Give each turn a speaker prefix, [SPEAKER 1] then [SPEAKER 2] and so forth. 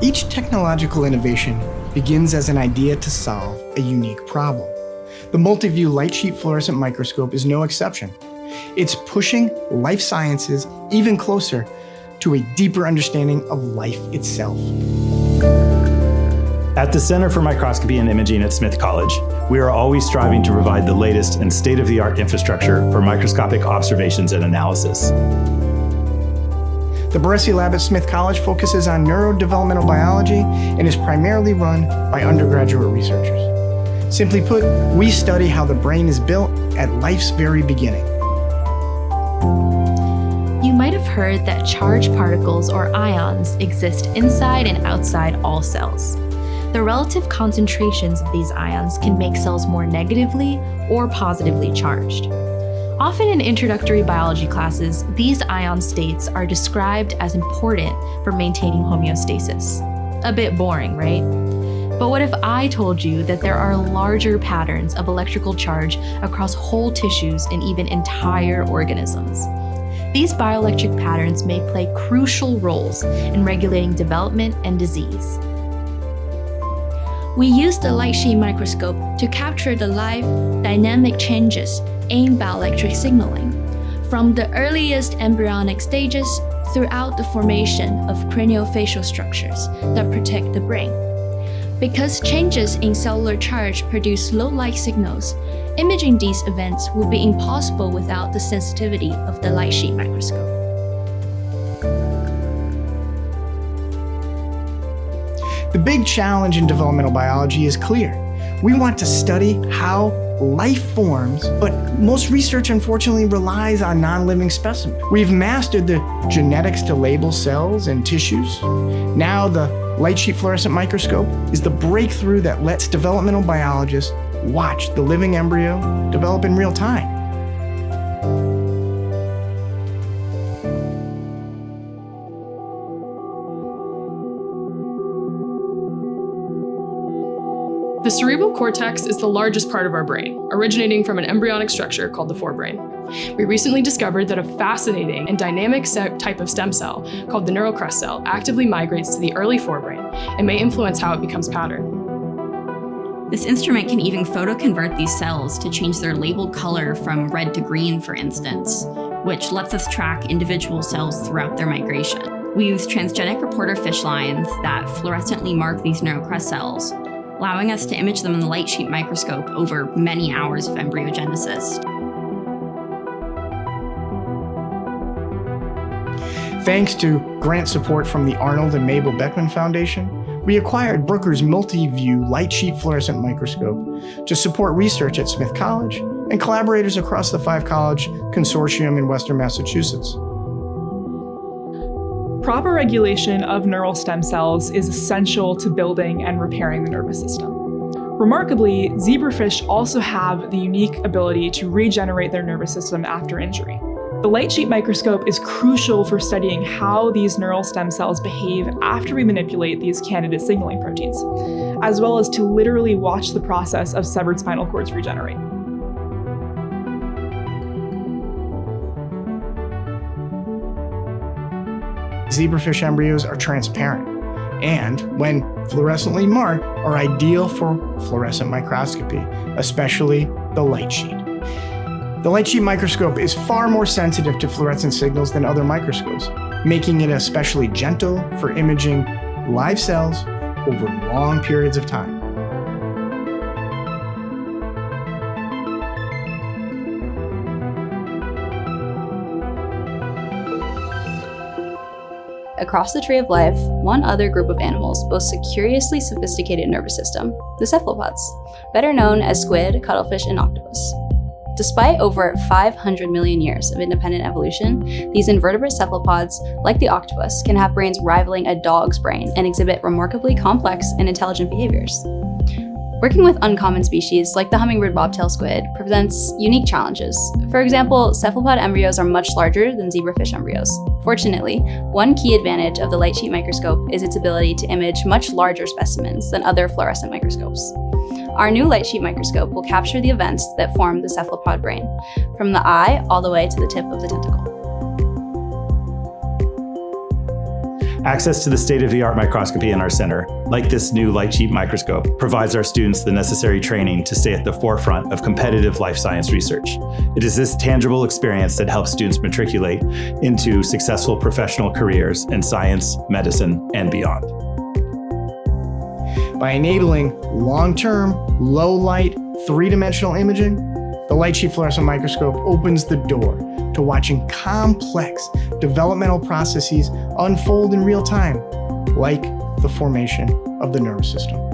[SPEAKER 1] Each technological innovation begins as an idea to solve a unique problem. The multi-view light sheet fluorescent microscope is no exception. It's pushing life sciences even closer to a deeper understanding of life itself.
[SPEAKER 2] At the Center for Microscopy and Imaging at Smith College, we are always striving to provide the latest and state-of-the-art infrastructure for microscopic observations and analysis.
[SPEAKER 1] The Barresi lab at Smith College focuses on neurodevelopmental biology and is primarily run by undergraduate researchers. Simply put, we study how the brain is built at life's very beginning.
[SPEAKER 3] You might have heard that charged particles or ions exist inside and outside all cells. The relative concentrations of these ions can make cells more negatively or positively charged. Often in introductory biology classes, these ion states are described as important for maintaining homeostasis. A bit boring, right? But what if I told you that there are larger patterns of electrical charge across whole tissues and even entire organisms? These bioelectric patterns may play crucial roles in regulating development and disease.
[SPEAKER 4] We use the light sheet microscope to capture the live, dynamic changes in bioelectric signaling, from the earliest embryonic stages throughout the formation of craniofacial structures that protect the brain. Because changes in cellular charge produce low light signals, imaging these events would be impossible without the sensitivity of the light sheet microscope.
[SPEAKER 1] The big challenge in developmental biology is clear. We want to study how life forms, but most research unfortunately relies on non-living specimens. We've mastered the genetics to label cells and tissues. Now the light sheet fluorescent microscope is the breakthrough that lets developmental biologists watch the living embryo develop in real time.
[SPEAKER 5] The cerebral cortex is the largest part of our brain, originating from an embryonic structure called the forebrain. We recently discovered that a fascinating and dynamic type of stem cell, called the neurocrest cell, actively migrates to the early forebrain and may influence how it becomes patterned.
[SPEAKER 6] This instrument can even photoconvert these cells to change their labeled color from red to green, for instance, which lets us track individual cells throughout their migration. We use transgenic reporter fish lines that fluorescently mark these neurocrest cells, allowing us to image them in the light sheet microscope over many hours of embryogenesis.
[SPEAKER 1] Thanks to grant support from the Arnold and Mabel Beckman Foundation, we acquired Brooker's multi-view light sheet fluorescent microscope to support research at Smith College and collaborators across the 5-college consortium in Western Massachusetts.
[SPEAKER 7] Proper regulation of neural stem cells is essential to building and repairing the nervous system. Remarkably, zebrafish also have the unique ability to regenerate their nervous system after injury. The light sheet microscope is crucial for studying how these neural stem cells behave after we manipulate these candidate signaling proteins, as well as to literally watch the process of severed spinal cords regenerate.
[SPEAKER 1] Zebrafish embryos are transparent and, when fluorescently marked, are ideal for fluorescent microscopy, especially the light sheet. The light sheet microscope is far more sensitive to fluorescent signals than other microscopes, making it especially gentle for imaging live cells over long periods of time.
[SPEAKER 8] Across the tree of life, one other group of animals boasts a curiously sophisticated nervous system, the cephalopods, better known as squid, cuttlefish, and octopus. Despite over 500 million years of independent evolution, these invertebrate cephalopods, like the octopus, can have brains rivaling a dog's brain and exhibit remarkably complex and intelligent behaviors. Working with uncommon species like the hummingbird bobtail squid presents unique challenges. For example, cephalopod embryos are much larger than zebrafish embryos. Fortunately, one key advantage of the light sheet microscope is its ability to image much larger specimens than other fluorescent microscopes. Our new light sheet microscope will capture the events that form the cephalopod brain, from the eye all the way to the tip of the tentacle.
[SPEAKER 2] Access to the state-of-the-art microscopy in our center, like this new light sheet microscope, provides our students the necessary training to stay at the forefront of competitive life science research. It is this tangible experience that helps students matriculate into successful professional careers in science, medicine, and beyond.
[SPEAKER 1] By enabling long-term, low-light, three-dimensional imaging, the light sheet fluorescent microscope opens the door to watching complex developmental processes unfold in real time, like the formation of the nervous system.